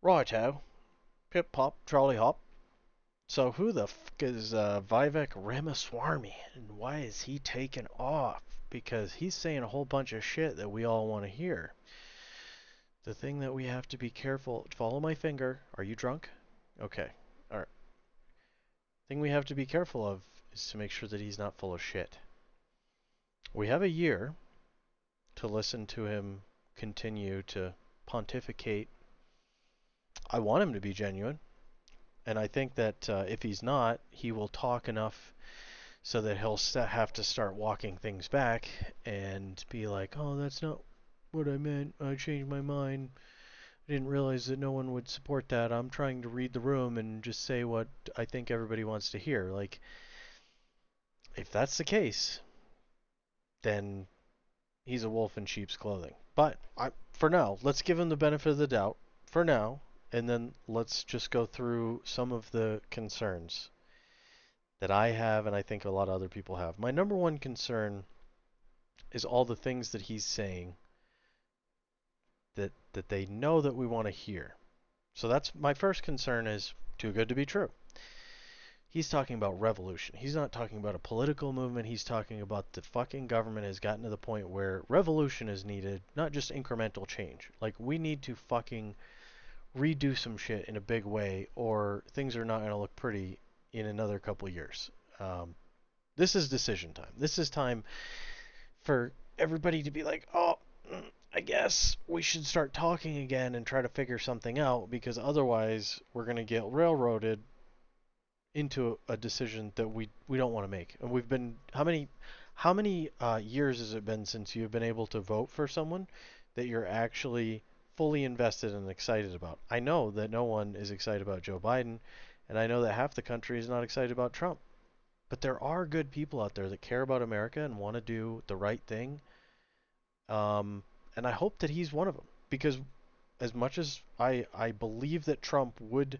Righto. Pip pop, trolley hop. So who the fuck is Vivek Ramaswarmy, and why is he taken off? Because he's saying a whole bunch of shit that we all want to hear. The thing that we have to be careful. Follow my finger. Are you drunk? Okay. All right. Thing we have to be careful of is to make sure that he's not full of shit. We have a year to listen to him continue to pontificate. I want him to be genuine. And I think that if he's not, he will talk enough so that he'll have to start walking things back and be like, oh, that's not what I meant. I changed my mind. I didn't realize that no one would support that. I'm trying to read the room and just say what I think everybody wants to hear. Like, if that's the case, then he's a wolf in sheep's clothing. But for now, let's give him the benefit of the doubt for now, and then let's just go through some of the concerns that I have and I think a lot of other people have. My number one concern is all the things that he's saying that they know that we want to hear. So that's my first concern is too good to be true. He's talking about revolution. He's not talking about a political movement. He's talking about the fucking government has gotten to the point where revolution is needed, not just incremental change. Like, we need to fucking redo some shit in a big way or things are not going to look pretty in another couple years. This is decision time. This is time for everybody to be like, oh, I guess we should start talking again and try to figure something out because otherwise we're going to get railroaded into a decision that we don't want to make. And we've been how many years has it been since you've been able to vote for someone that you're actually fully invested and excited about? I know that no one is excited about Joe Biden, and I know that half the country is not excited about Trump. But there are good people out there that care about America and want to do the right thing. And I hope that he's one of them. Because as much as I believe that Trump would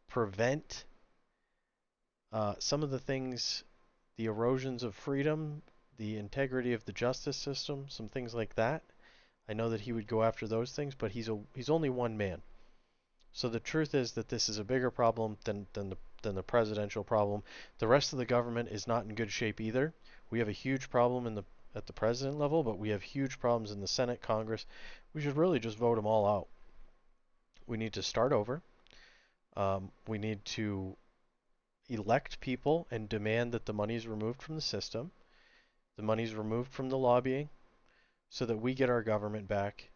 prevent some of the things, the erosions of freedom, the integrity of the justice system, some things like that, I know that he would go after those things, but he's only one man. So the truth is that this is a bigger problem than the presidential problem. The rest of the government is not in good shape either. We have a huge problem at the president level, but we have huge problems in the Senate, Congress. We should really just vote them all out. We need to start over. We need to elect people and demand that the money is removed from the system. The money is removed from the lobbying so that we get our government back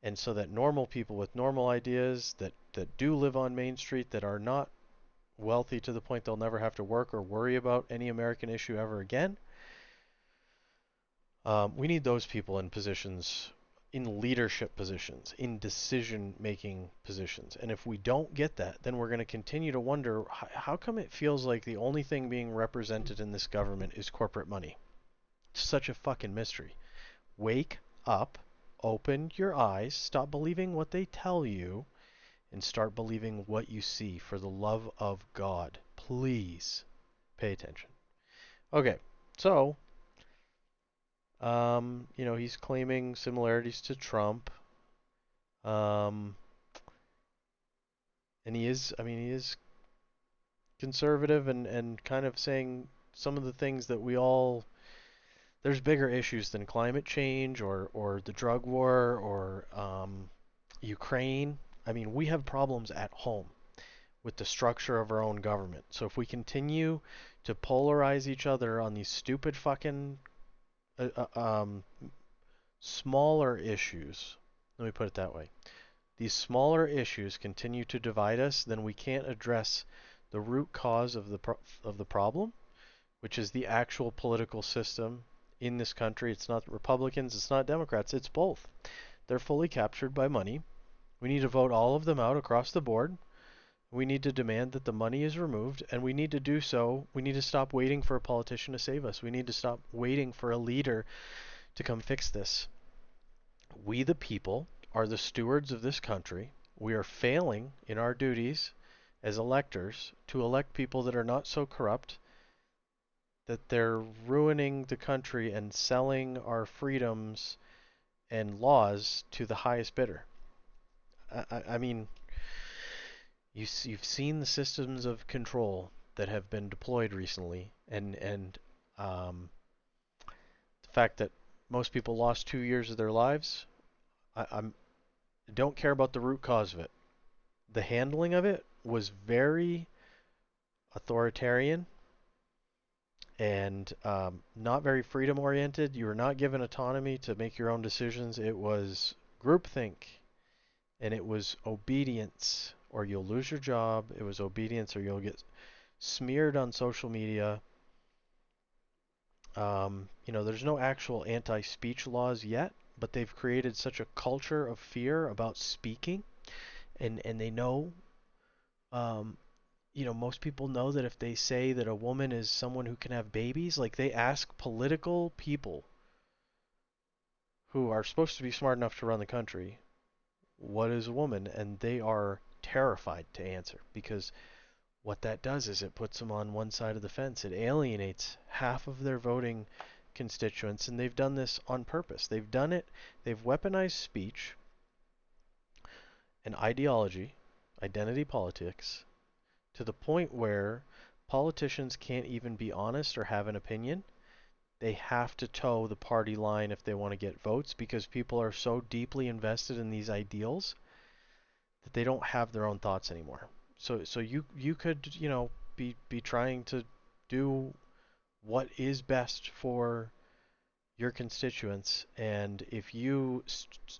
and so that normal people with normal ideas that do live on Main Street that are not wealthy to the point they'll never have to work or worry about any American issue ever again. We need those people in positions, in leadership positions, in decision-making positions. And if we don't get that, then we're going to continue to wonder, how come it feels like the only thing being represented in this government is corporate money? It's such a fucking mystery. Wake up, open your eyes, stop believing what they tell you, and start believing what you see. For the love of God, please pay attention. Okay, so he's claiming similarities to Trump. Um, and he is conservative and kind of saying some of the things that there's bigger issues than climate change or the drug war or Ukraine. I mean, we have problems at home with the structure of our own government. So if we continue to polarize each other on these stupid fucking uh, uh, um, smaller issues, let me put it that way. These smaller issues continue to divide us, then we can't address the root cause of the problem, which is the actual political system in this country. It's not Republicans, it's not Democrats, it's both. They're fully captured by money. We need to vote all of them out across the board. We need to demand that the money is removed, and we need to do so. We need to stop waiting for a politician to save us. We need to stop waiting for a leader to come fix this. We, the people, are the stewards of this country. We are failing in our duties as electors to elect people that are not so corrupt that they're ruining the country and selling our freedoms and laws to the highest bidder. I mean, You've seen the systems of control that have been deployed recently, and the fact that most people lost 2 years of their lives. I don't care about the root cause of it. The handling of it was very authoritarian and not very freedom oriented. You were not given autonomy to make your own decisions. It was groupthink, and it was obedience or you'll lose your job. It was obedience or you'll get smeared on social media. There's no actual anti-speech laws yet, but they've created such a culture of fear about speaking, and they know, um, most people know that if they say that a woman is someone who can have babies, like they ask political people who are supposed to be smart enough to run the country, what is a woman? And they are terrified to answer because what that does is it puts them on one side of the fence. It alienates half of their voting constituents, and they've done this on purpose. They've done it, they've weaponized speech and ideology, identity politics, to the point where politicians can't even be honest or have an opinion. They have to toe the party line if they want to get votes because people are so deeply invested in these ideals that they don't have their own thoughts anymore. So you could, be trying to do what is best for your constituents, and if you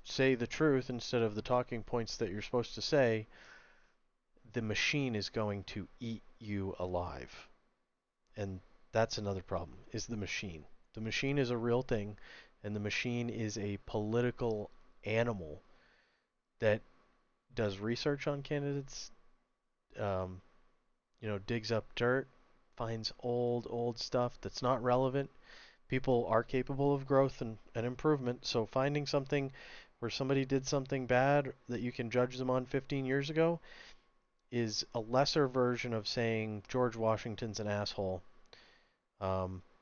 say the truth instead of the talking points that you're supposed to say, the machine is going to eat you alive. And that's another problem, is the machine. The machine is a real thing, and the machine is a political animal that does research on candidates, um, digs up dirt, finds old stuff that's not relevant. People are capable of growth and improvement, so finding something where somebody did something bad that you can judge them on 15 years ago is a lesser version of saying George Washington's an asshole,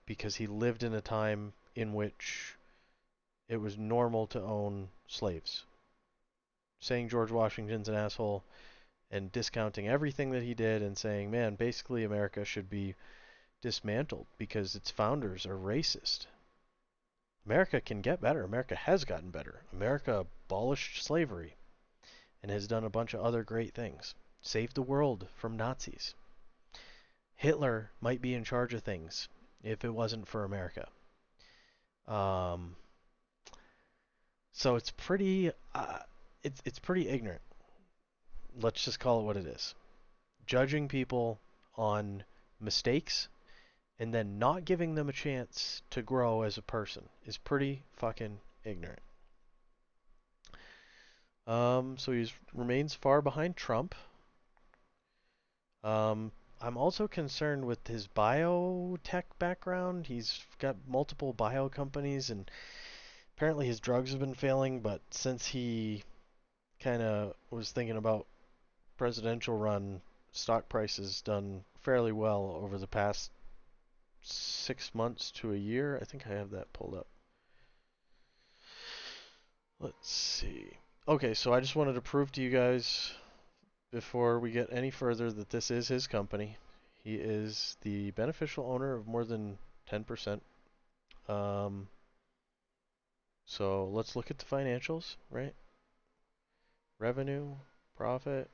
because he lived in a time in which it was normal to own slaves. Saying George Washington's an asshole and discounting everything that he did and saying, man, basically America should be dismantled because its founders are racist. America can get better. America has gotten better. America abolished slavery and has done a bunch of other great things. Saved the world from Nazis. Hitler might be in charge of things if it wasn't for America. Um, so it's pretty ignorant. Let's just call it what it is. Judging people on mistakes and then not giving them a chance to grow as a person is pretty fucking ignorant. So he remains far behind Trump. I'm also concerned with his biotech background. He's got multiple bio companies, and apparently his drugs have been failing. But since he kind of was thinking about presidential run, stock prices done fairly well over the past 6 months to a year. I think I have that pulled up. Let's see. Okay, so I just wanted to prove to you guys before we get any further that this is his company. He is the beneficial owner of more than 10%. Um, so let's look at the financials, right? Revenue, profit.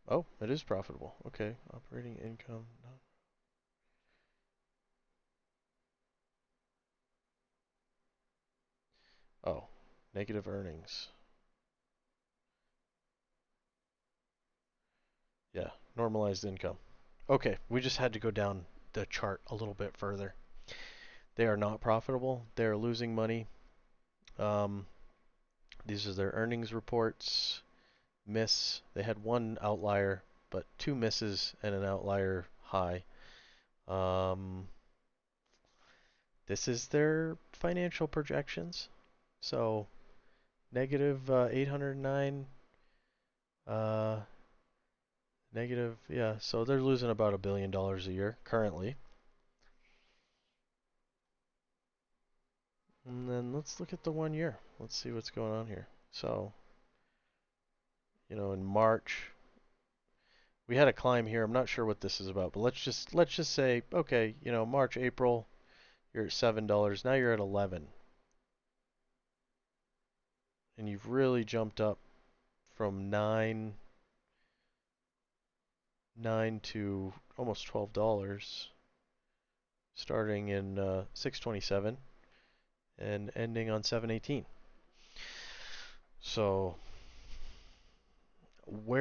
Oh, it is profitable. Okay, operating income. Oh, negative earnings. Yeah, normalized income. Okay, we just had to go down the chart a little bit further. They are not profitable. They are losing money. Um, these are their earnings reports. Miss. They had one outlier, but two misses and an outlier high. Um, this is their financial projections. So negative 809. Uh, negative, yeah. So they're losing about $1 billion a year currently. And then let's look at the 1 year. Let's see what's going on here. So In March we had a climb here. I'm not sure what this is about, but let's just say, okay, March, April, you're at $7. Now you're at 11, and you've really jumped up from nine to almost $12, starting in 627 and ending on 718. So what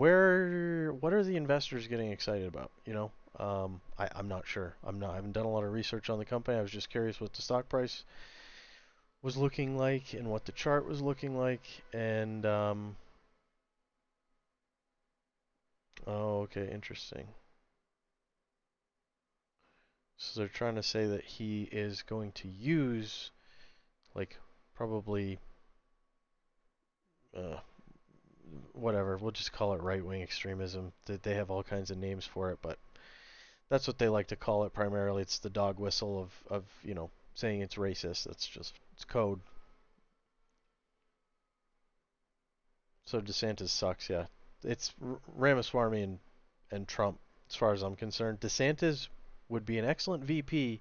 are the investors getting excited about? I'm not sure. I haven't done a lot of research on the company. I was just curious what the stock price was looking like and what the chart was looking like. And oh, okay, interesting. So they're trying to say that he is going to use, like, probably uh, whatever. We'll just call it right-wing extremism. They have all kinds of names for it, but that's what they like to call it primarily. It's the dog whistle of saying it's racist. It's code. So DeSantis sucks, yeah. It's Ramaswarmy and Trump, as far as I'm concerned. DeSantis would be an excellent VP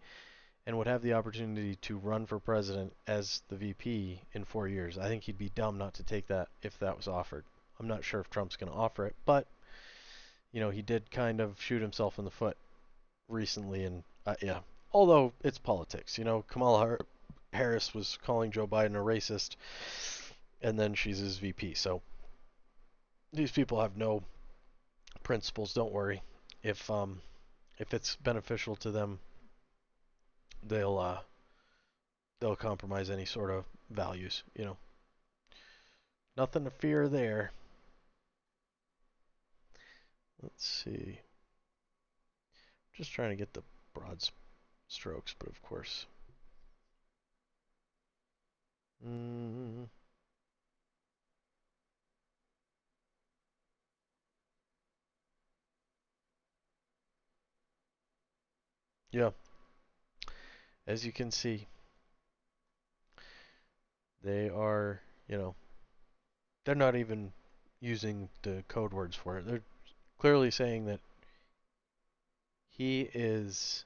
and would have the opportunity to run for president as the VP in 4 years. I think he'd be dumb not to take that if that was offered. I'm not sure if Trump's going to offer it, but he did kind of shoot himself in the foot recently, and yeah. Although it's politics, Kamala Harris was calling Joe Biden a racist, and then she's his VP. So these people have no principles. Don't worry. If it's beneficial to them, they'll they'll compromise any sort of values. Nothing to fear there. Let's see. Just trying to get the broad strokes, but of course. Mm, yeah, as you can see, they are, they're not even using the code words for it. They're clearly saying that he is.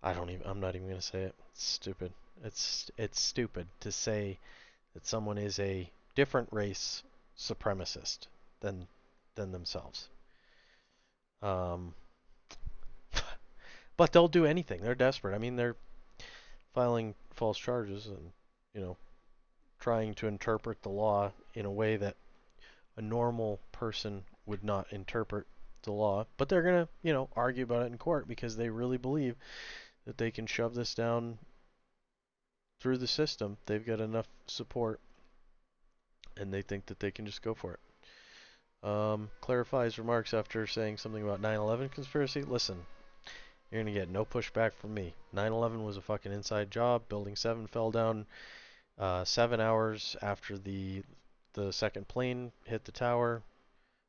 I'm not even going to say it. It's stupid. It's stupid to say that someone is a different race supremacist than themselves. Um, but they'll do anything. They're desperate. I mean, they're filing false charges and you know trying to interpret the law in a way that a normal person would not interpret the law. But they're gonna argue about it in court because they really believe that they can shove this down through the system. They've got enough support, and they think that they can just go for it. Clarifies remarks after saying something about 9/11 conspiracy. Listen, you're gonna get no pushback from me. 9/11 was a fucking inside job. Building 7 fell down 7 hours after the second plane hit the tower.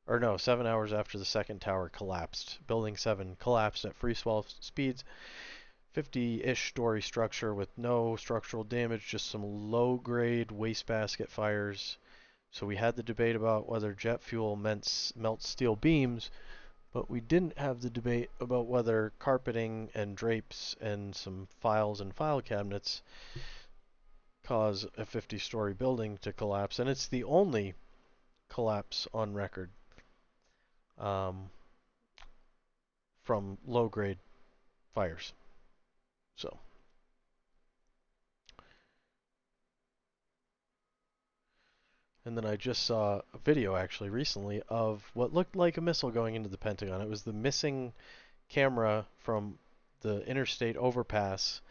Or no, 7 hours after the second tower collapsed. Building 7 collapsed at free fall speeds. 50-ish story structure with no structural damage, just some low-grade wastebasket fires. So we had the debate about whether jet fuel melts steel beams, but we didn't have the debate about whether carpeting and drapes and some files and file cabinets cause a 50-story building to collapse. And it's the only collapse on record um, from low-grade fires. So, and then I just saw a video actually recently of what looked like a missile going into the Pentagon. It was the missing camera from the interstate overpass,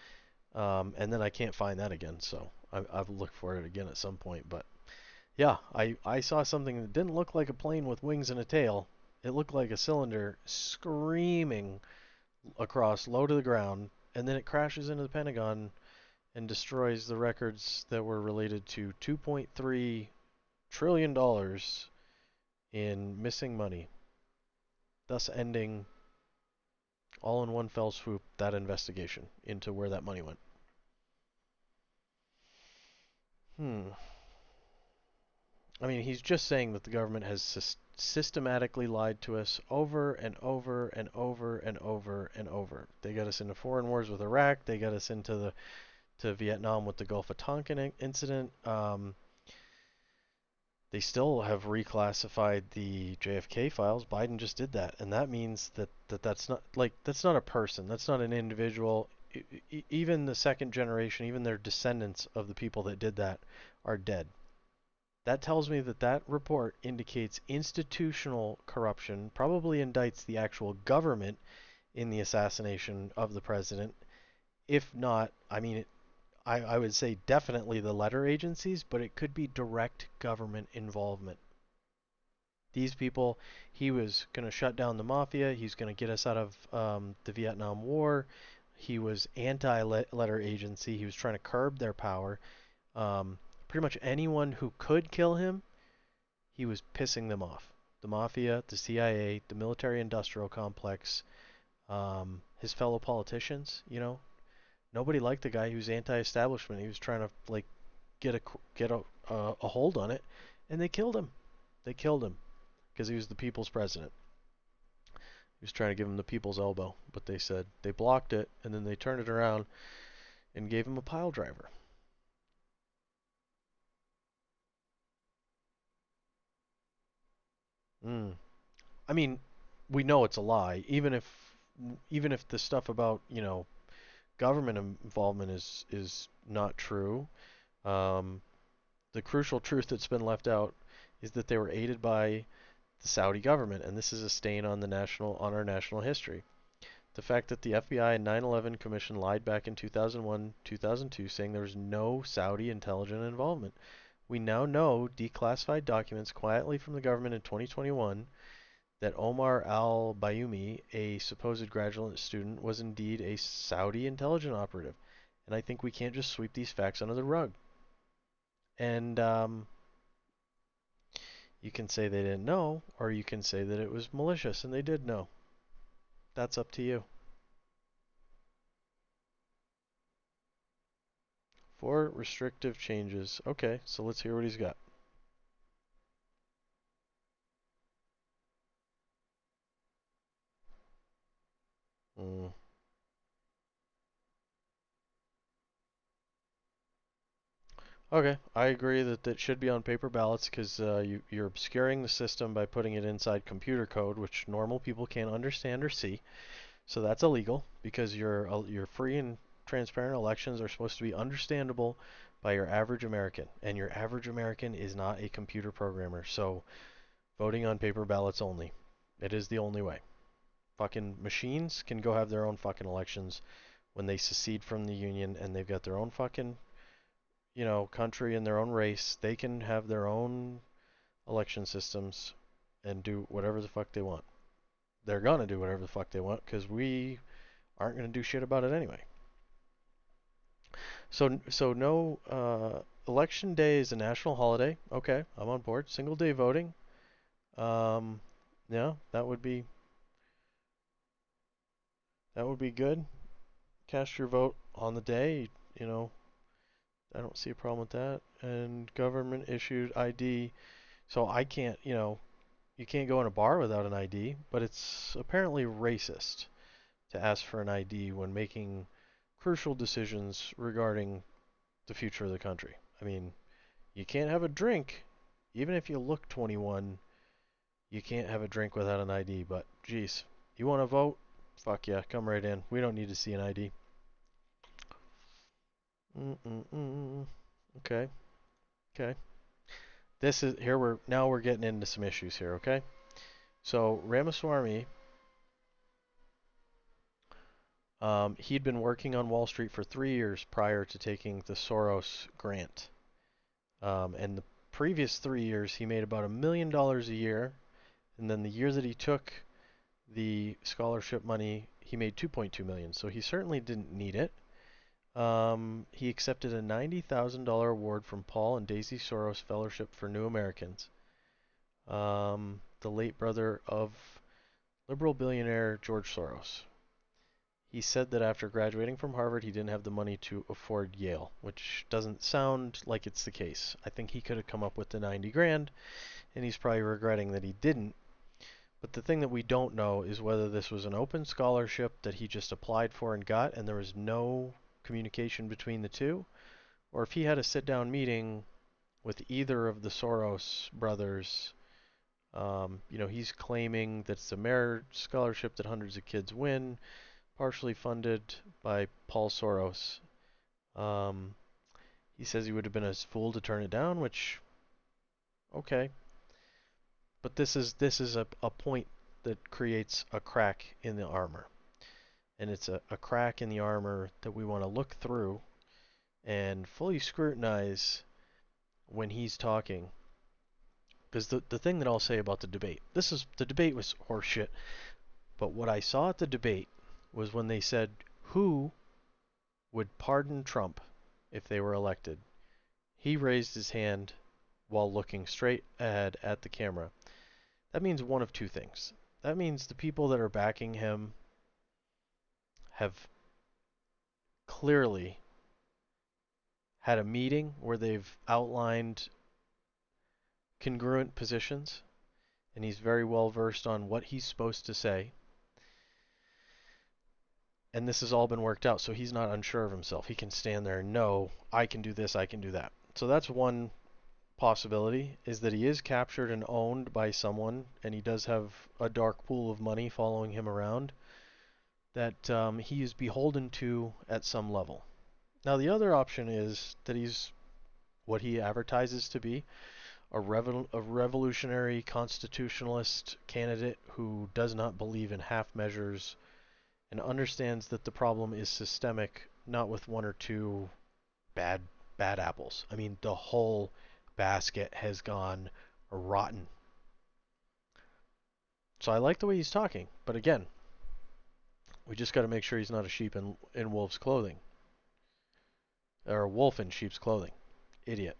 and then I can't find that again. So I've looked for it again at some point. But yeah, I saw something that didn't look like a plane with wings and a tail. It looked like a cylinder screaming across low to the ground, and then it crashes into the Pentagon and destroys the records that were related to $2.3 trillion dollars in missing money, thus ending all in one fell swoop that investigation into where that money went. Hmm. I mean, he's just saying that the government has systematically lied to us over and over and over and over and over. They got us into foreign wars with Iraq. They got us into the to Vietnam with the Gulf of Tonkin incident. They still have reclassified the JFK files. Biden just did that, and that means that's not like that's not a person. That's not an individual. Even the second generation, even their descendants of the people that did that, are dead. That tells me that that report indicates institutional corruption, probably indicts the actual government in the assassination of the president. If not, I mean, I would say definitely the letter agencies, but it could be direct government involvement. These people, he was going to shut down the mafia. He's going to get us out of the Vietnam War. He was anti-letter agency. He was trying to curb their power. Pretty much anyone who could kill him, he was pissing them off. The mafia, the CIA, the military-industrial complex, his fellow politicians. Nobody liked the guy who's anti-establishment. He was trying to like get a hold on it, and they killed him. They killed him because he was the people's president. He was trying to give him the people's elbow, but they said they blocked it, and then they turned it around and gave him a pile driver. Mm. I mean, we know it's a lie, even if the stuff about government involvement is not true. Um, the crucial truth that's been left out is that they were aided by the Saudi government, and this is a stain on our national history. The fact that the FBI and 9/11 Commission lied back in 2001, 2002, saying there was no Saudi intelligent involvement. We now know, declassified documents quietly from the government in 2021, that Omar al-Bayoumi, a supposed graduate student, was indeed a Saudi intelligence operative. And I think we can't just sweep these facts under the rug. And you can say they didn't know, or you can say that it was malicious and they did know. That's up to you. Four restrictive changes. Okay, so let's hear what he's got. Mm. Okay, I agree that that should be on paper ballots because you're obscuring the system by putting it inside computer code, which normal people can't understand or see. So that's illegal because your free and transparent elections are supposed to be understandable by your average American, and your average American is not a computer programmer. So voting on paper ballots only. It is the only way. Fucking machines can go have their own fucking elections when they secede from the union and they've got their own fucking country and their own race. They can have their own election systems and do whatever the fuck they want. They're gonna do whatever the fuck they want because we aren't gonna do shit about it anyway. So no, election day is a national holiday. Okay, I'm on board. Single day voting. Um, yeah, that would be good. Cast your vote on the day. You know, I don't see a problem with that. And government issued ID. So I can't, you can't go in a bar without an ID, but it's apparently racist to ask for an ID when making crucial decisions regarding the future of the country. I mean, you can't have a drink, even if you look 21, you can't have a drink without an ID, but geez, you want to vote? Fuck yeah, come right in. We don't need to see an ID. Mm-mm-mm. Okay, okay. This is here we're getting into some issues here, okay? So Ramaswamy, he'd been working on Wall Street for 3 years prior to taking the Soros grant. And the previous 3 years, he made about $1 million a year. And then the year that he took the scholarship money, he made 2.2 million. So he certainly didn't need it. He accepted a $90,000 award from Paul and Daisy Soros Fellowship for New Americans, the late brother of liberal billionaire George Soros. He said that after graduating from Harvard, he didn't have the money to afford Yale, which doesn't sound like it's the case. I think he could have come up with the 90 grand, and he's probably regretting that he didn't. But the thing that we don't know is whether this was an open scholarship that he just applied for and got, and there was no communication between the two, or if he had a sit-down meeting with either of the Soros brothers. He's claiming that it's a merit scholarship that hundreds of kids win, partially funded by Paul Soros. Um, he says he would have been a fool to turn it down, which, okay. But this is a point that creates a crack in the armor. And it's a crack in the armor that we want to look through and fully scrutinize when he's talking. Because the thing that I'll say about the debate was horseshit. But what I saw at the debate was when they said who would pardon Trump if they were elected. He raised his hand while looking straight ahead at the camera. That means one of two things. That means the people that are backing him have clearly had a meeting where they've outlined congruent positions, and he's very well versed on what he's supposed to say. And this has all been worked out, so he's not unsure of himself. He can stand there and know, I can do this, I can do that. So that's one possibility, is that he is captured and owned by someone, and he does have a dark pool of money following him around that he is beholden to at some level. Now, the other option is that he's what he advertises to be, a revolutionary constitutionalist candidate who does not believe in half measures and understands that the problem is systemic, not with one or two bad bad apples. I mean, the whole basket has gone rotten. So I like the way he's talking, but again, we just got to make sure he's not a sheep in wolf's clothing, or a wolf in sheep's clothing. Idiot.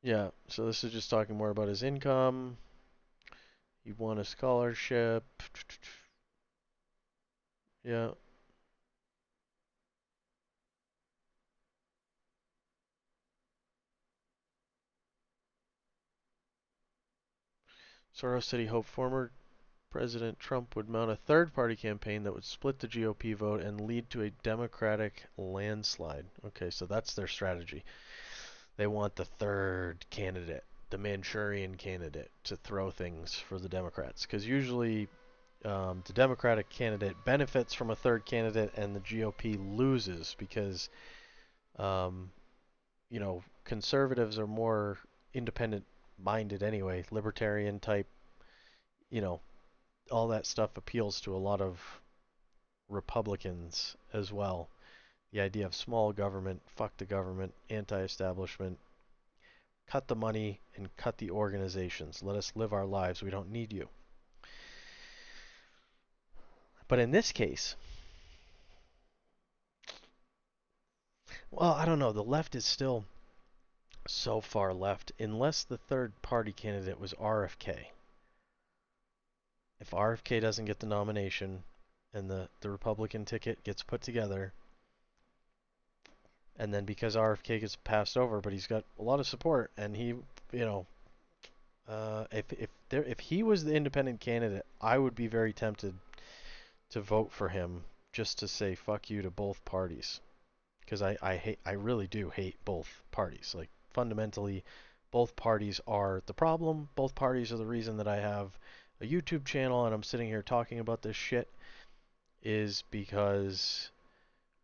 Yeah, so this is just talking more about his income. He won a scholarship. Yeah. Soros said he hoped former President Trump would mount a third-party campaign that would split the GOP vote and lead to a Democratic landslide. Okay, so that's their strategy. They want the third candidate, the Manchurian candidate, to throw things for the Democrats. Because usually the Democratic candidate benefits from a third candidate and the GOP loses because, um, conservatives are more independent minded anyway, libertarian type, you know, all that stuff appeals to a lot of Republicans as well. The idea of small government, fuck the government, anti-establishment, cut the money and cut the organizations. Let us live our lives. We don't need you. But in this case, well, I don't know. The left is still so far left unless the third party candidate was RFK. If RFK doesn't get the nomination and the Republican ticket gets put together, and then because RFK gets passed over, but he's got a lot of support, and he, you know, if he was the independent candidate, I would be very tempted to vote for him just to say fuck you to both parties, because I really do hate both parties. Like fundamentally, both parties are the problem. Both parties are the reason that I have a YouTube channel and I'm sitting here talking about this shit. Is because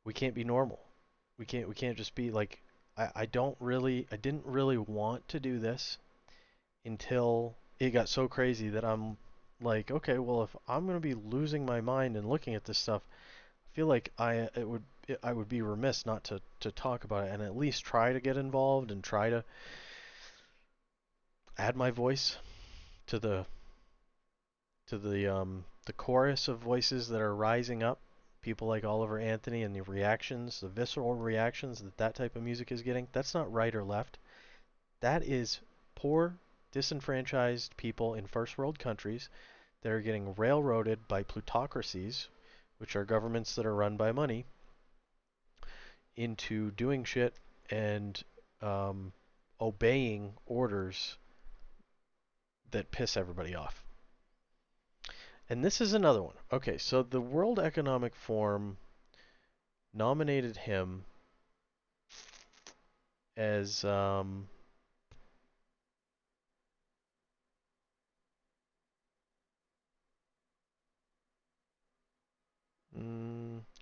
we can't be normal. We can't just be like I didn't really want to do this until it got so crazy that I'm like, okay, well if I'm going to be losing my mind and looking at this stuff, I feel like I would be remiss not to talk about it and at least try to get involved and try to add my voice to the chorus of voices that are rising up. People like Oliver Anthony and the reactions, the visceral reactions that type of music is getting. That's not right or left. That is poor, disenfranchised people in first world countries that are getting railroaded by plutocracies, which are governments that are run by money, into doing shit and um, obeying orders that piss everybody off. And this is another one. Okay, so the World Economic Forum nominated him as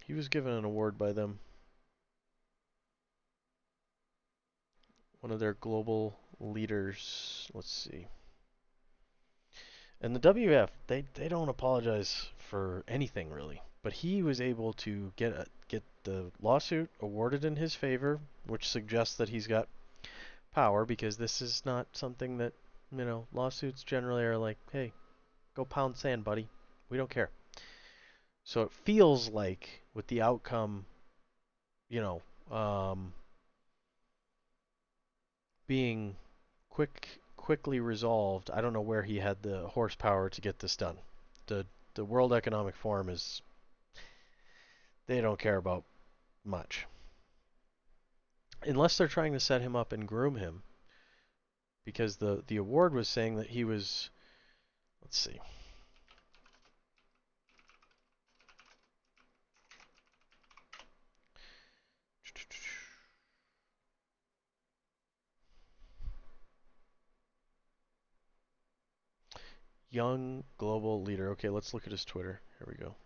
he was given an award by them, one of their global leaders. Let's see. And the WEF, they don't apologize for anything really. But he was able to get the lawsuit awarded in his favor, which suggests that he's got power, because this is not something that, lawsuits generally are like, hey, go pound sand, buddy. We don't care. So it feels like with the outcome, you know, um, being quickly resolved. I don't know where he had the horsepower to get this done. The World Economic Forum is, they don't care about much. Unless they're trying to set him up and groom him, because the award was saying that he was, let's see. Young global leader. Okay, let's look at his Twitter. Here we go.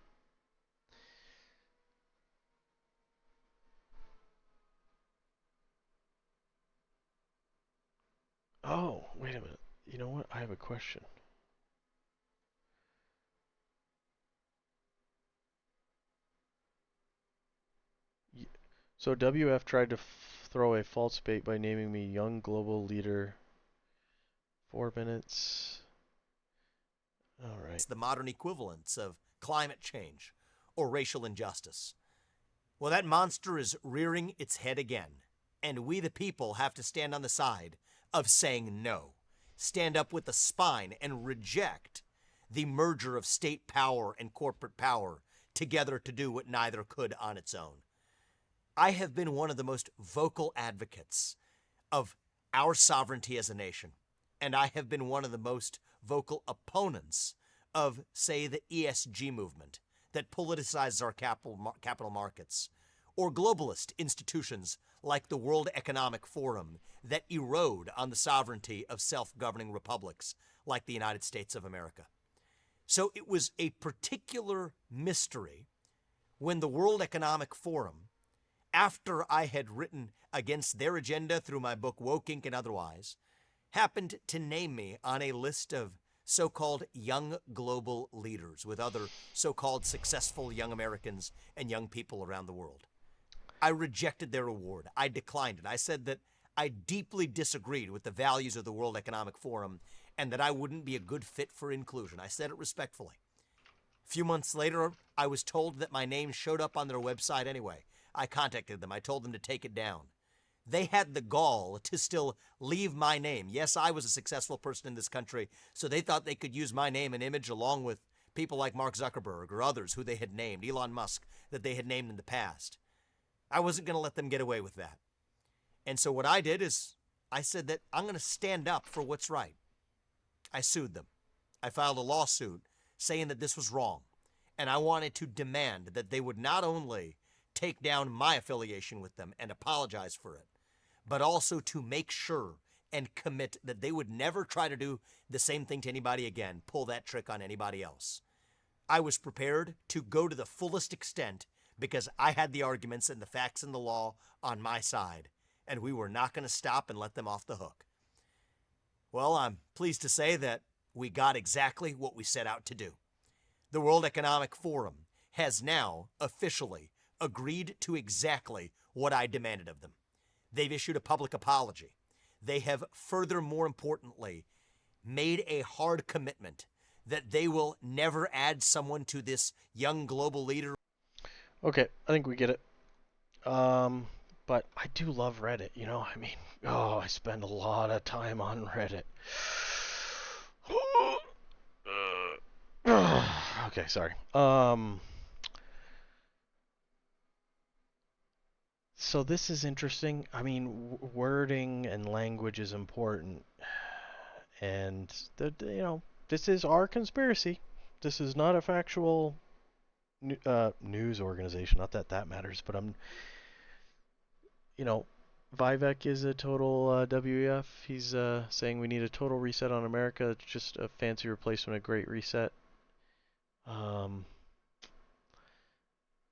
Oh, wait a minute. You know what? I have a question. So WF tried to throw a false bait by naming me young global leader. 4 minutes. All right. It's the modern equivalents of climate change or racial injustice. Well, that monster is rearing its head again, and we the people have to stand on the side of saying no. Stand up with the spine and reject the merger of state power and corporate power together to do what neither could on its own. I have been one of the most vocal advocates of our sovereignty as a nation, and I have been one of the most vocal opponents of, say, the ESG movement that politicizes our capital markets, or globalist institutions like the World Economic Forum that erode on the sovereignty of self-governing republics like the United States of America. So it was a particular mystery when the World Economic Forum, after I had written against their agenda through my book Woke Inc. and otherwise, happened to name me on a list of so-called young global leaders with other so-called successful young Americans and young people around the world. I rejected their award. I declined it. I said that I deeply disagreed with the values of the World Economic Forum and that I wouldn't be a good fit for inclusion. I said it respectfully. A few months later, I was told that my name showed up on their website anyway. I contacted them. I told them to take it down. They had the gall to still leave my name. Yes, I was a successful person in this country, so they thought they could use my name and image along with people like Mark Zuckerberg or others who they had named, Elon Musk, that they had named in the past. I wasn't going to let them get away with that. And so what I did is I said that I'm going to stand up for what's right. I sued them. I filed a lawsuit saying that this was wrong. And I wanted to demand that they would not only take down my affiliation with them and apologize for it, but also to make sure and commit that they would never try to do the same thing to anybody again, pull that trick on anybody else. I was prepared to go to the fullest extent because I had the arguments and the facts and the law on my side, and we were not going to stop and let them off the hook. Well, I'm pleased to say that we got exactly what we set out to do. The World Economic Forum has now officially agreed to exactly what I demanded of them. They've issued a public apology. They have furthermore importantly made a hard commitment that they will never add someone to this young global leader. Okay, I think we get it. But I do love Reddit, I mean, I spend a lot of time on Reddit. Okay, sorry. So this is interesting. I mean, wording and language is important, and this is our conspiracy. This is not a factual news organization. Not that that matters, but you know, Vivek is a total WEF. He's saying we need a total reset on America. It's just a fancy replacement of Great Reset. Um,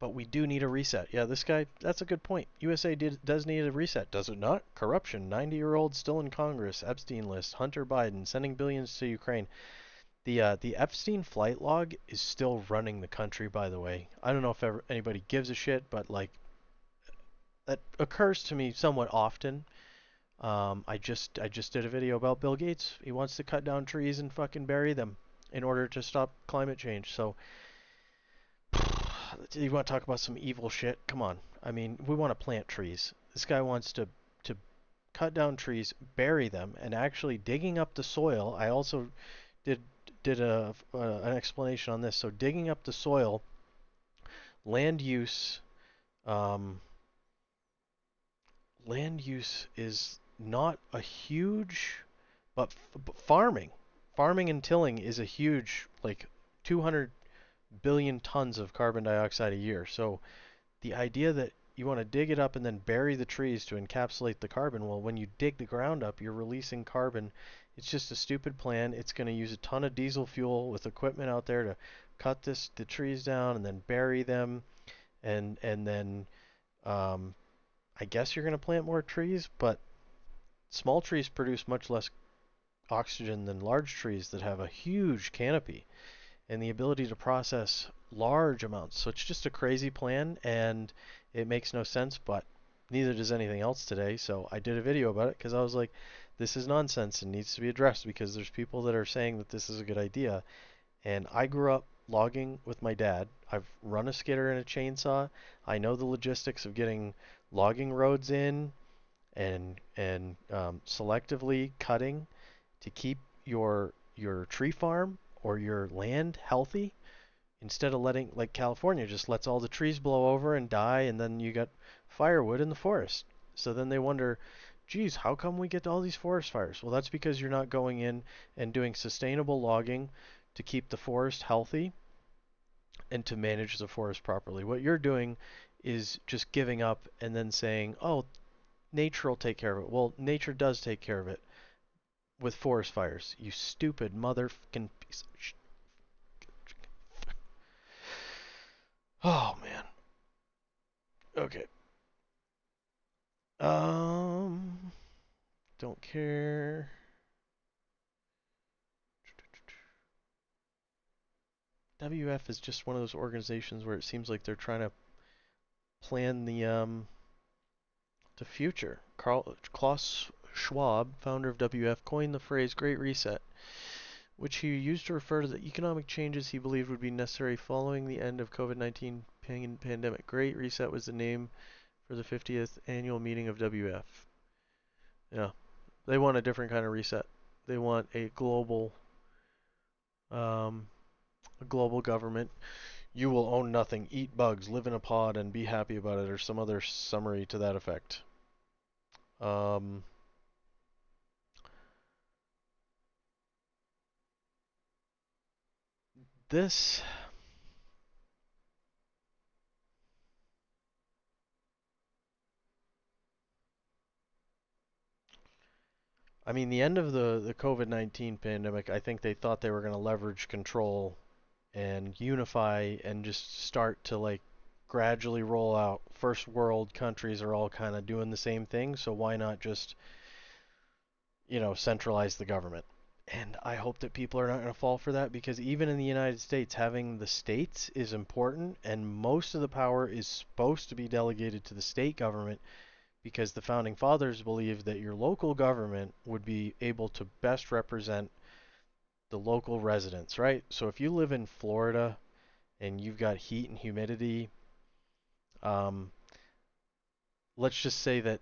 but we do need a reset. Yeah, this guy, that's a good point. USA does need a reset, does it not? Corruption, 90-year-old still in Congress, Epstein list, Hunter Biden sending billions to Ukraine. The Epstein flight log is still running the country, by the way. I don't know if anybody gives a shit, but like that occurs to me somewhat often. I just did a video about Bill Gates. He wants to cut down trees and fucking bury them in order to stop climate change. So you want to talk about some evil shit? Come on. I mean, we want to plant trees. This guy wants to cut down trees, bury them, and actually digging up the soil. I also did did an explanation on this. So digging up the soil, land use, um, land use is not a huge, but farming and tilling is a huge, like 200 billion tons of carbon dioxide a year. So the idea that you want to dig it up and then bury the trees to encapsulate the carbon, well, when you dig the ground up, you're releasing carbon. It's just a stupid plan. It's going to use a ton of diesel fuel with equipment out there to cut the trees down and then bury them, and then um, I guess you're going to plant more trees, but small trees produce much less oxygen than large trees that have a huge canopy and the ability to process large amounts. So it's just a crazy plan and it makes no sense, but neither does anything else today. So I did a video about it because I was like, this is nonsense and needs to be addressed because there's people that are saying that this is a good idea. And I grew up logging with my dad. I've run a skidder and a chainsaw. I know the logistics of getting logging roads in and selectively cutting to keep your tree farm or your land healthy instead of letting, like California just lets all the trees blow over and die and then you got firewood in the forest. So then they wonder, geez, how come we get all these forest fires? Well, that's because you're not going in and doing sustainable logging to keep the forest healthy and to manage the forest properly. What you're doing is just giving up and then saying, oh, nature will take care of it. Well, nature does take care of it with forest fires. You stupid motherfucking piece of shit. Oh man. Okay. Um, don't care. WF is just one of those organizations where it seems like they're trying to plan the future. Klaus Schwab, founder of WF, coined the phrase "Great Reset," which he used to refer to the economic changes he believed would be necessary following the end of COVID-19 pandemic. Great Reset was the name for the 50th annual meeting of WF. Yeah, they want a different kind of reset. They want um, a global government. You will own nothing, eat bugs, live in a pod, and be happy about it, or some other summary to that effect. Um, this, I mean, the end of the COVID-19 pandemic, I think they thought they were going to leverage control and unify and just start to like gradually roll out. First world countries are all kind of doing the same thing, so why not just, centralize the government? And I hope that people are not going to fall for that because even in the United States, having the states is important, and most of the power is supposed to be delegated to the state government because the founding fathers believed that your local government would be able to best represent the local residents, right? So if you live in Florida and you've got heat and humidity, um, let's just say that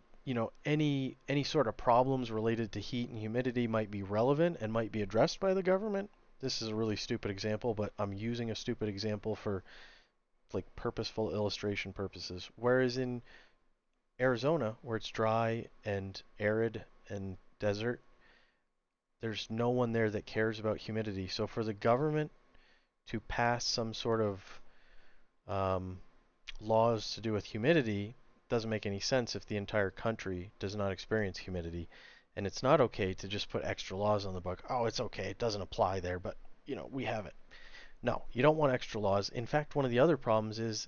any sort of problems related to heat and humidity might be relevant and might be addressed by the government. This is a really stupid example, but I'm using a stupid example for like purposeful illustration purposes. Whereas in Arizona, where it's dry and arid and desert, there's no one there that cares about humidity. So for the government to pass some sort of um, laws to do with humidity doesn't make any sense if the entire country does not experience humidity. And it's not okay to just put extra laws on the book. Oh, it's okay. It doesn't apply there, but we have it. No, you don't want extra laws. In fact, one of the other problems is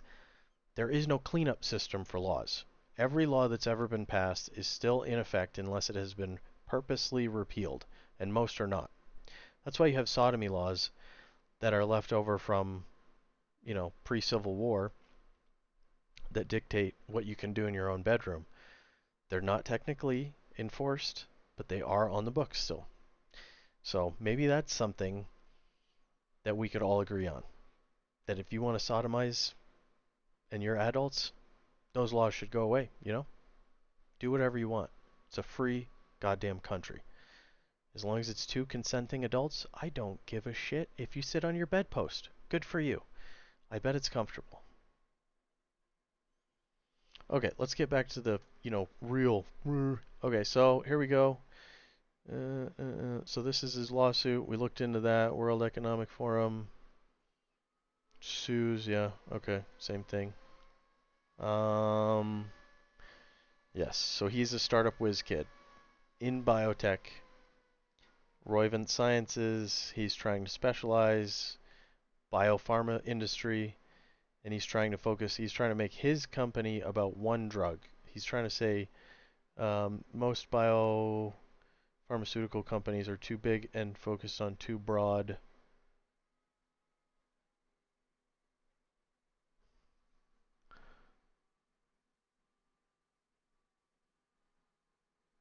there is no cleanup system for laws. Every law that's ever been passed is still in effect unless it has been purposely repealed, and most are not. That's why you have sodomy laws that are left over from, pre-Civil War that dictate what you can do in your own bedroom. They're not technically enforced, but they are on the books still. So maybe that's something that we could all agree on. That if you want to sodomize and you're adults, those laws should go away. Do whatever you want. It's a free goddamn country. As long as it's two consenting adults, I don't give a shit if you sit on your bedpost. Good for you. I bet it's comfortable. Okay, let's get back to the, real. Okay, so here we go. So this is his lawsuit. We looked into that. World Economic Forum sues. Yeah. Okay. Same thing. Um. Yes. So he's a startup whiz kid in biotech, Roivant Sciences. He's trying to specialize biopharma industry, and he's trying to focus. He's trying to make his company about one drug. He's trying to say most biopharmaceutical companies are too big and focused on too broad.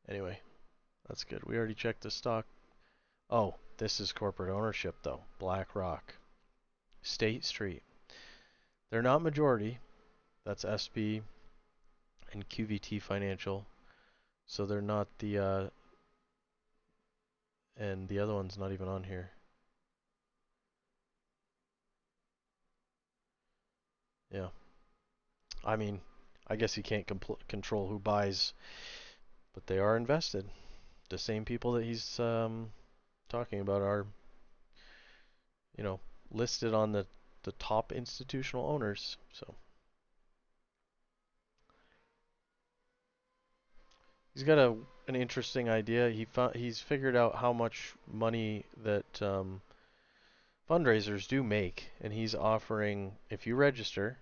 Anyway, that's good. We already checked the stock. Oh, this is corporate ownership though. BlackRock, State Street. They're not majority. That's SB and QVT Financial. So they're not and the other one's not even on here. Yeah. I mean, I guess you can't control who buys, but they are invested. The same people that he's talking about are, you know, listed on the top institutional owners. So he's got an interesting idea. He's figured out how much money that fundraisers do make, and he's offering, if you register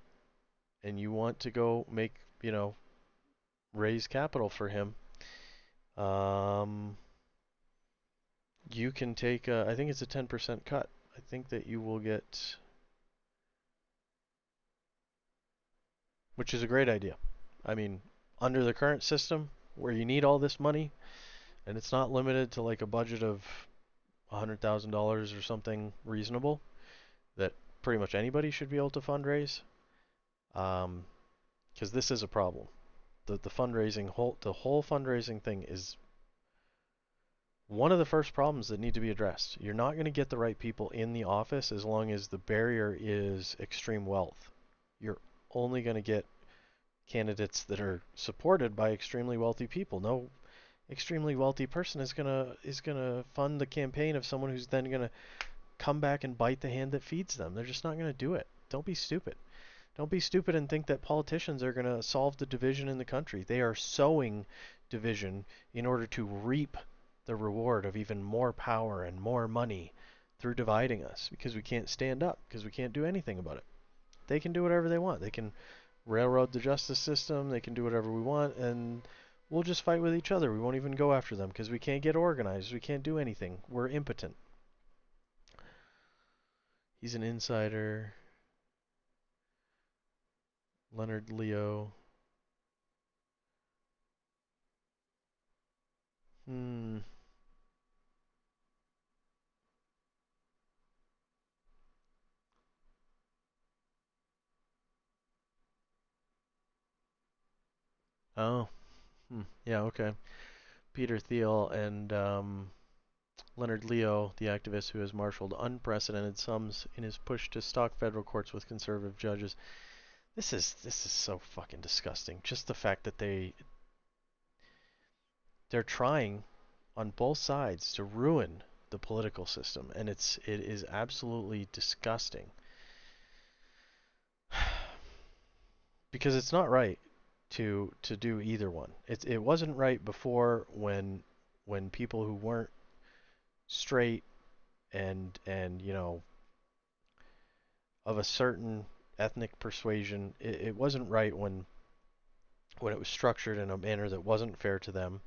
and you want to go make, raise capital for him, um, you can take I think it's a 10% cut. I think that you will get, which is a great idea. I mean, under the current system where you need all this money and it's not limited to like a budget of $100,000 or something reasonable that pretty much anybody should be able to fundraise. Because this is a problem. The fundraising the whole fundraising thing is one of the first problems that need to be addressed. You're not going to get the right people in the office as long as the barrier is extreme wealth. You're only going to get candidates that are supported by extremely wealthy people. No extremely wealthy person is gonna fund the campaign of someone who's then gonna come back and bite the hand that feeds them. They're just not gonna do it. Don't be stupid. Don't be stupid and think that politicians are gonna solve the division in the country. They are sowing division in order to reap the reward of even more power and more money through dividing us because we can't stand up, because we can't do anything about it. They can do whatever they want. They can railroad the justice system. They can do whatever we want, and we'll just fight with each other. We won't even go after them because we can't get organized. We can't do anything. We're impotent. He's an insider. Leonard Leo. Hmm. Oh. Hmm. Yeah. Okay. Peter Thiel and Leonard Leo, the activist who has marshaled unprecedented sums in his push to stock federal courts with conservative judges. This is so fucking disgusting. Just the fact that they're trying on both sides to ruin the political system, and it is absolutely disgusting. Because it's not right to do either one. It wasn't right before when people who weren't straight and of a certain ethnic persuasion, it wasn't right when it was structured in a manner that wasn't fair to them.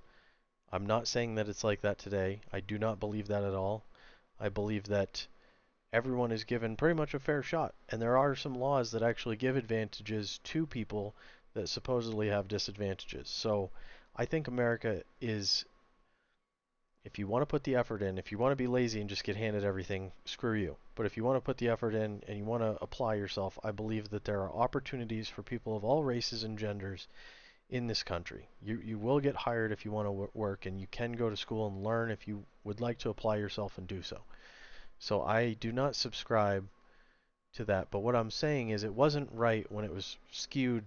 I'm not saying that it's like that today. I do not believe that at all. I believe that everyone is given pretty much a fair shot, and there are some laws that actually give advantages to people that supposedly have disadvantages. So I think America is, if you want to put the effort in, if you want to be lazy and just get handed everything, screw you. But if you want to put the effort in and you want to apply yourself, I believe that there are opportunities for people of all races and genders in this country. You will get hired if you want to work, and you can go to school and learn if you would like to apply yourself and do so. So I do not subscribe to that. But what I'm saying is it wasn't right when it was skewed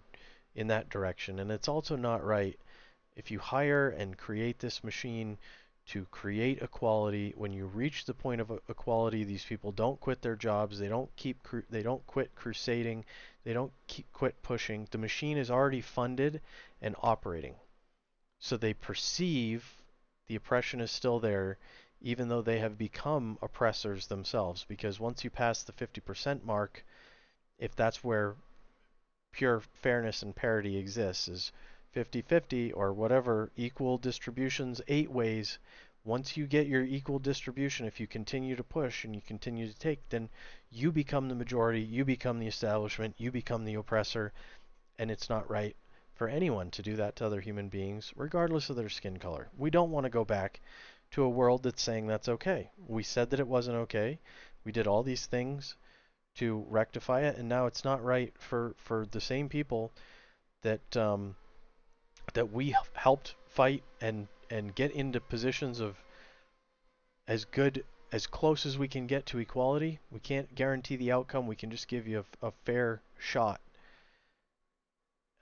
in that direction. And it's also not right if you hire and create this machine to create equality. When you reach the point of equality, these people don't quit their jobs. They don't quit crusading. They don't quit pushing. The machine is already funded and operating. So they perceive the oppression is still there, even though they have become oppressors themselves. Because once you pass the 50% mark, if that's where pure fairness and parity exists, is 50-50 or whatever, equal distributions 8 ways. Once you get your equal distribution, if you continue to push and you continue to take, then you become the majority, you become the establishment, you become the oppressor, and it's not right for anyone to do that to other human beings, regardless of their skin color. We don't want to go back to a world that's saying that's okay. We said that it wasn't okay. We did all these things to rectify it, and now it's not right for the same people that we helped fight and get into positions of as good as close as we can get to equality. We can't guarantee the outcome. We can just give you a fair shot.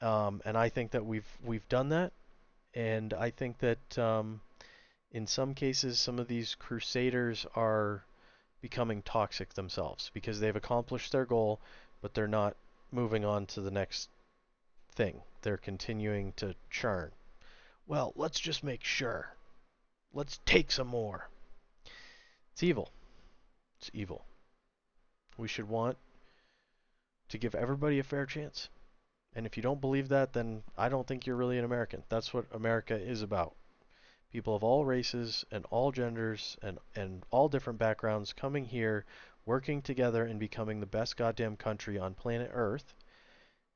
And I think that we've done that, and I think that in some cases some of these crusaders are becoming toxic themselves because they've accomplished their goal, but they're not moving on to the next thing. They're continuing to churn. Well, let's just make sure. Let's take some more. It's evil. It's evil. We should want to give everybody a fair chance. And if you don't believe that, then I don't think you're really an American. That's what America is about. People of all races and all genders and all different backgrounds coming here, working together and becoming the best goddamn country on planet Earth.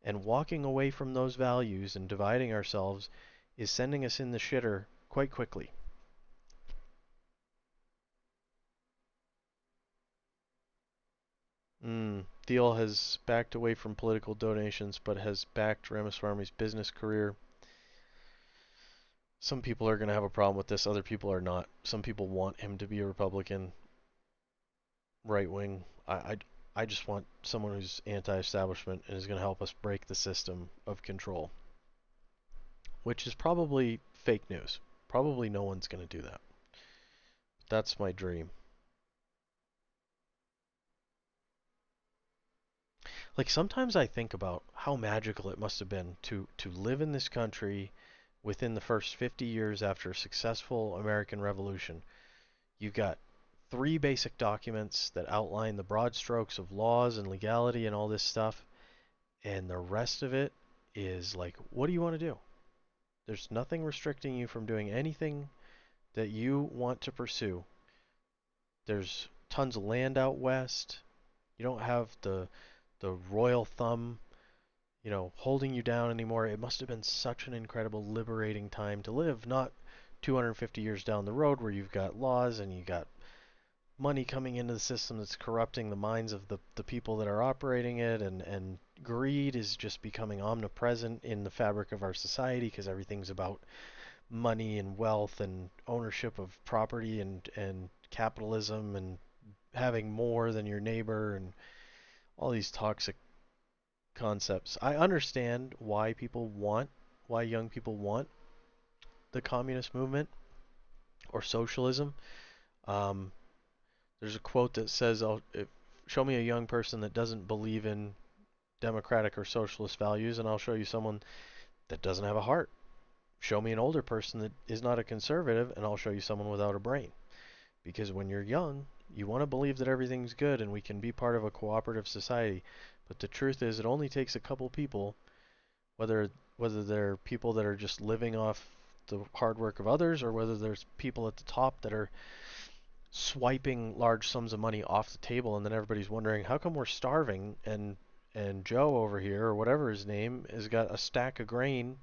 And walking away from those values and dividing ourselves is sending us in the shitter quite quickly. Thiel has backed away from political donations but has backed Ramaswarmy's business career. Some people are going to have a problem with this, other people are not. Some people want him to be a Republican, right wing. I just want someone who's anti-establishment and is going to help us break the system of control, which is probably fake news. Probably no one's going to do that. That's my dream. Like sometimes I think about how magical it must have been to live in this country within the first 50 years after a successful American Revolution. You've got 3 basic documents that outline the broad strokes of laws and legality and all this stuff, and the rest of it is like, what do you want to do? There's nothing restricting you from doing anything that you want to pursue. There's tons of land out west. You don't have the royal thumb, holding you down anymore. It must have been such an incredible liberating time to live, not 250 years down the road where you've got laws and you got money coming into the system that's corrupting the minds of the people that are operating it, and greed is just becoming omnipresent in the fabric of our society because everything's about money and wealth and ownership of property and capitalism and having more than your neighbor and all these toxic concepts. I understand why young people want the communist movement or socialism. Um, there's a quote that says, show me a young person that doesn't believe in democratic or socialist values, and I'll show you someone that doesn't have a heart. Show me an older person that is not a conservative, and I'll show you someone without a brain. Because when you're young, you want to believe that everything's good and we can be part of a cooperative society. But the truth is, it only takes a couple people, whether they're people that are just living off the hard work of others, or whether there's people at the top that are swiping large sums of money off the table, and then everybody's wondering how come we're starving, and Joe over here, or whatever his name, has got a stack of grain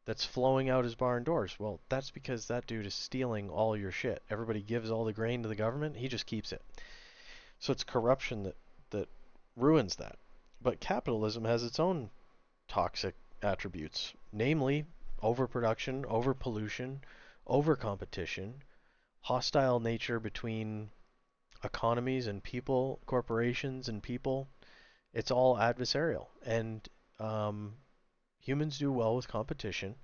that's flowing out his barn doors. Well, that's because that dude is stealing all your shit. Everybody gives all the grain to the government, he just keeps it. So it's corruption that ruins that. But capitalism has its own toxic attributes, namely overproduction, overpollution, overcompetition, hostile nature between economies and people, corporations and people. It's all adversarial, and humans do well with competition.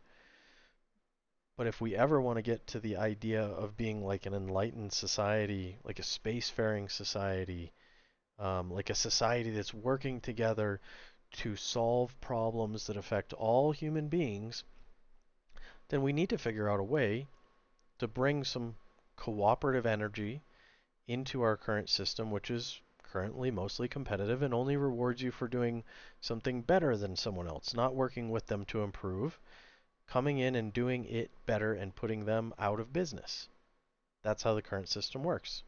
But if we ever want to get to the idea of being like an enlightened society, like a spacefaring society, like a society that's working together to solve problems that affect all human beings, then we need to figure out a way to bring some cooperative energy into our current system, which is currently mostly competitive and only rewards you for doing something better than someone else, not working with them to improve, coming in and doing it better and putting them out of business. That's how the current system works.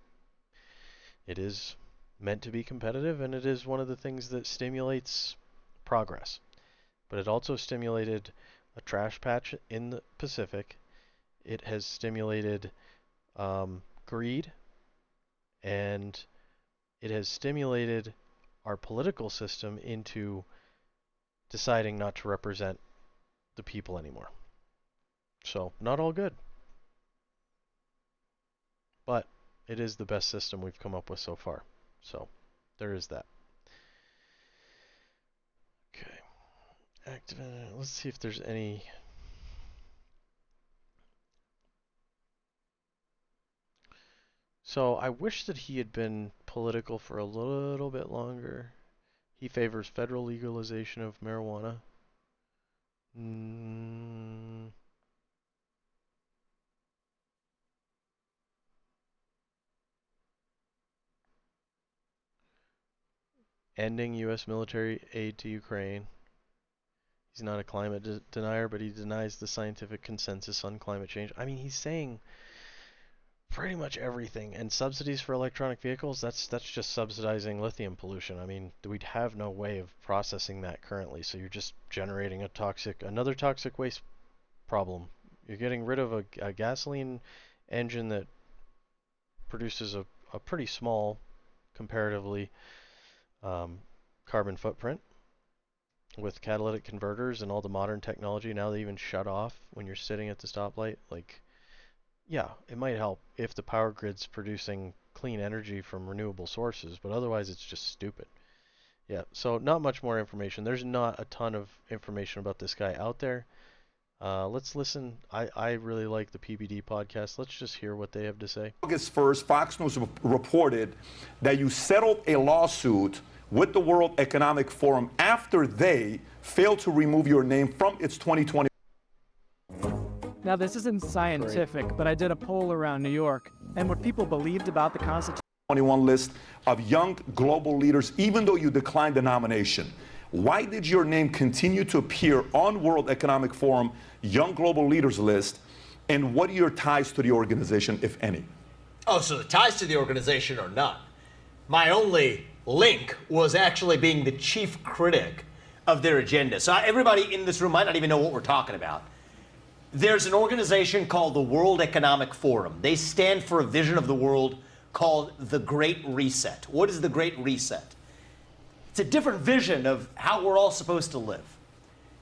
It is meant to be competitive, and it is one of the things that stimulates progress. But it also stimulated a trash patch in the Pacific. It has stimulated greed, and it has stimulated our political system into deciding not to represent the people anymore. So, not all good. But it is the best system we've come up with so far. So, there is that. Okay. Let's see if there's any. So, I wish that he had been political for a little bit longer. He favors federal legalization of marijuana. Ending U.S. military aid to Ukraine. He's not a climate denier, but he denies the scientific consensus on climate change. I mean, he's saying pretty much everything. And subsidies for electronic vehicles, that's just subsidizing lithium pollution. I mean, we'd have no way of processing that currently, so you're just generating another toxic waste problem. You're getting rid of a gasoline engine that produces a pretty small, comparatively, carbon footprint. With catalytic converters and all the modern technology, now they even shut off when you're sitting at the stoplight. Like, yeah, it might help if the power grid's producing clean energy from renewable sources, but otherwise it's just stupid. Yeah, so not much more information. There's not a ton of information about this guy out there. Let's listen. I really like the PBD podcast. Let's just hear what they have to say. August 1st, Fox News reported that you settled a lawsuit with the World Economic Forum after they failed to remove your name from its 2020. Now, this isn't scientific, but I did a poll around New York, and what people believed about the Constitution. 21 list of young global leaders, even though you declined the nomination. Why did your name continue to appear on World Economic Forum Young Global Leaders list, and what are your ties to the organization, if any? Oh, so the ties to the organization are none. My only link was actually being the chief critic of their agenda. So everybody in this room might not even know what we're talking about. There's an organization called the World Economic Forum. They stand for a vision of the world called the Great Reset. What is the Great Reset? It's a different vision of how we're all supposed to live.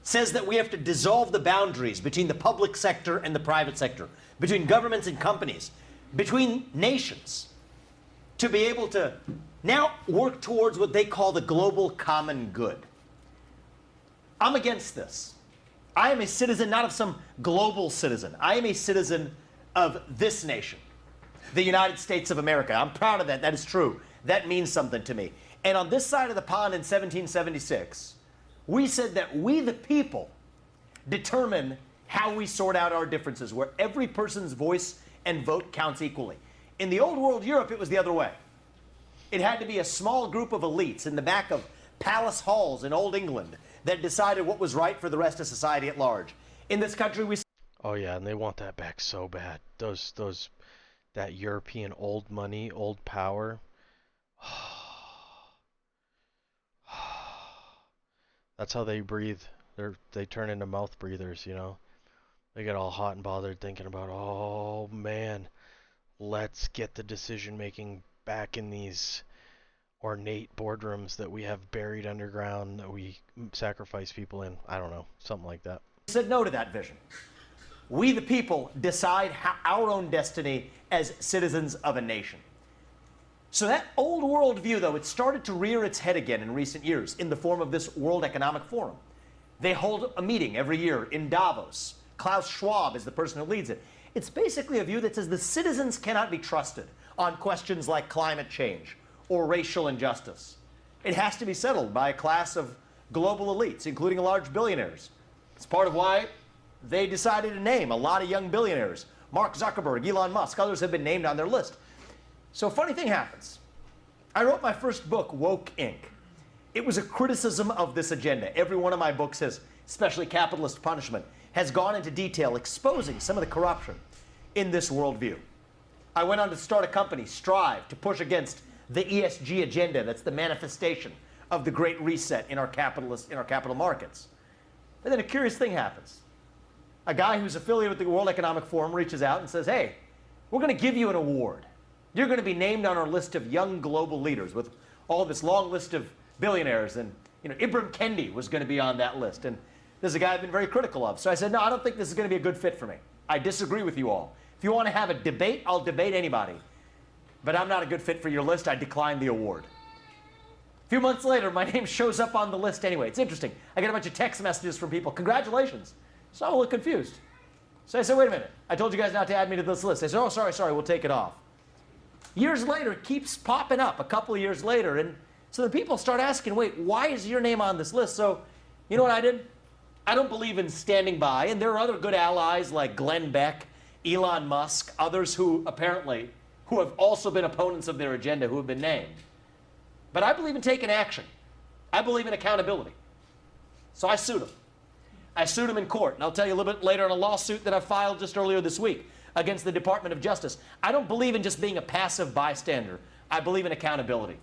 says that we have to dissolve the boundaries between the public sector and the private sector, between governments and companies, between nations, to be able to now work towards what they call the global common good. I'm against this. I am a citizen not of some global citizen. I am a citizen of this nation, the United States of America. I'm proud of that. That is true. That means something to me. And on this side of the pond in 1776, we said that we, the people, determine how we sort out our differences, where every person's voice and vote counts equally. In the old world Europe, it was the other way. It had to be a small group of elites in the back of palace halls in old England that decided what was right for the rest of society at large. In this country, we... Oh yeah, and they want that back so bad. That European old money, old power. That's how they breathe. They turn into mouth breathers, you know. They get all hot and bothered thinking about, oh man, let's get the decision making back in these ornate boardrooms that we have buried underground that we sacrifice people in. I don't know, something like that. said no to that vision. We, the people, decide our own destiny as citizens of a nation. So that old world view, though, it started to rear its head again in recent years in the form of this World Economic Forum. They hold a meeting every year in Davos. Klaus Schwab is the person who leads it. It's basically a view that says the citizens cannot be trusted on questions like climate change or racial injustice. It has to be settled by a class of global elites, including large billionaires. It's part of why they decided to name a lot of young billionaires. Mark Zuckerberg, Elon Musk, others have been named on their list. So a funny thing happens. I wrote my first book, Woke Inc. It was a criticism of this agenda. Every one of my books has, especially Capitalist Punishment, has gone into detail exposing some of the corruption in this worldview. I went on to start a company, Strive, to push against the ESG agenda. That's the manifestation of the Great Reset in our capital markets. And then a curious thing happens. A guy who's affiliated with the World Economic Forum reaches out and says, hey, we're going to give you an award. You're going to be named on our list of young global leaders with all this long list of billionaires. And Ibram Kendi was going to be on that list. And this is a guy I've been very critical of. So I said, no, I don't think this is going to be a good fit for me. I disagree with you all. If you want to have a debate, I'll debate anybody. But I'm not a good fit for your list. I declined the award. A few months later, my name shows up on the list anyway. It's interesting. I get a bunch of text messages from people. Congratulations. So I'm a little confused. So I said, wait a minute. I told you guys not to add me to this list. They said, oh, sorry, we'll take it off. Years later, it keeps popping up, a couple of years later. And so the people start asking, wait, why is your name on this list? So you know what I did? I don't believe in standing by. And there are other good allies like Glenn Beck, Elon Musk, others who have also been opponents of their agenda who have been named. But I believe in taking action. I believe in accountability. So I sued them. I sued them in court. And I'll tell you a little bit later on a lawsuit that I filed just earlier this week against the Department of Justice. I don't believe in just being a passive bystander. I believe in accountability.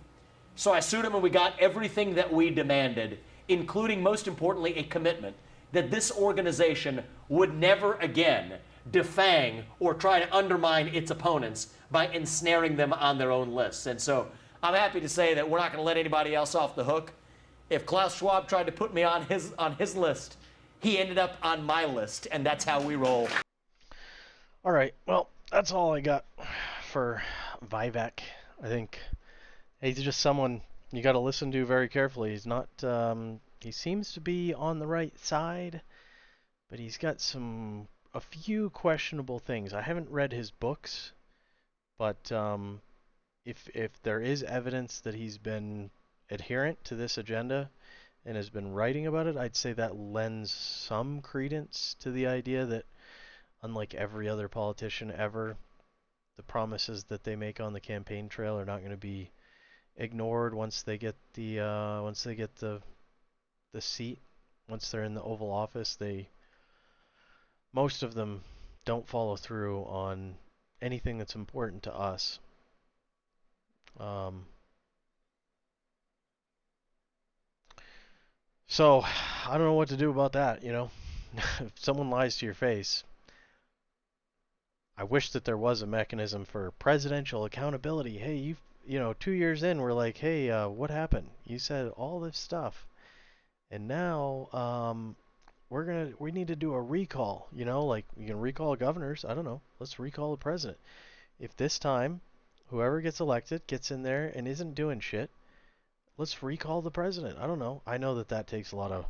So I sued them and we got everything that we demanded, including, most importantly, a commitment that this organization would never again defang or try to undermine its opponents by ensnaring them on their own lists. And so I'm happy to say that we're not going to let anybody else off the hook. If Klaus Schwab tried to put me on his list, he ended up on my list, and that's how we roll. All right, well, that's all I got for Vivek. I think he's just someone you got to listen to very carefully. He's not, he seems to be on the right side, but he's got a few questionable things. I haven't read his books, but if there is evidence that he's been adherent to this agenda and has been writing about it, I'd say that lends some credence to the idea that, unlike every other politician ever, the promises that they make on the campaign trail are not going to be ignored once they get the seat. Once they're in the Oval Office, most of them don't follow through on anything that's important to us. So I don't know what to do about that, If someone lies to your face, I wish that there was a mechanism for presidential accountability. Hey, 2 years in, we're like, hey, what happened? You said all this stuff, and now we need to do a recall. You know, like you can recall governors. I don't know. Let's recall the president. If this time, whoever gets elected gets in there and isn't doing shit, let's recall the president. I don't know. I know that that takes a lot of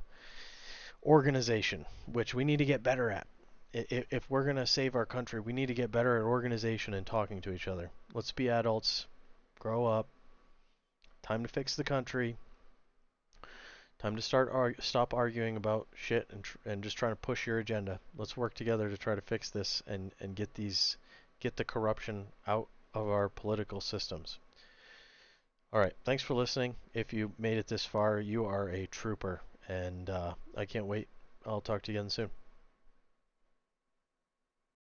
organization, which we need to get better at. If we're going to save our country, we need to get better at organization and talking to each other. Let's be adults, grow up. Time to fix the country. Time to stop arguing about shit and just trying to push your agenda. Let's work together to try to fix this and get the corruption out of our political systems. All right, thanks for listening. If you made it this far, you are a trooper, and I can't wait. I'll talk to you again soon.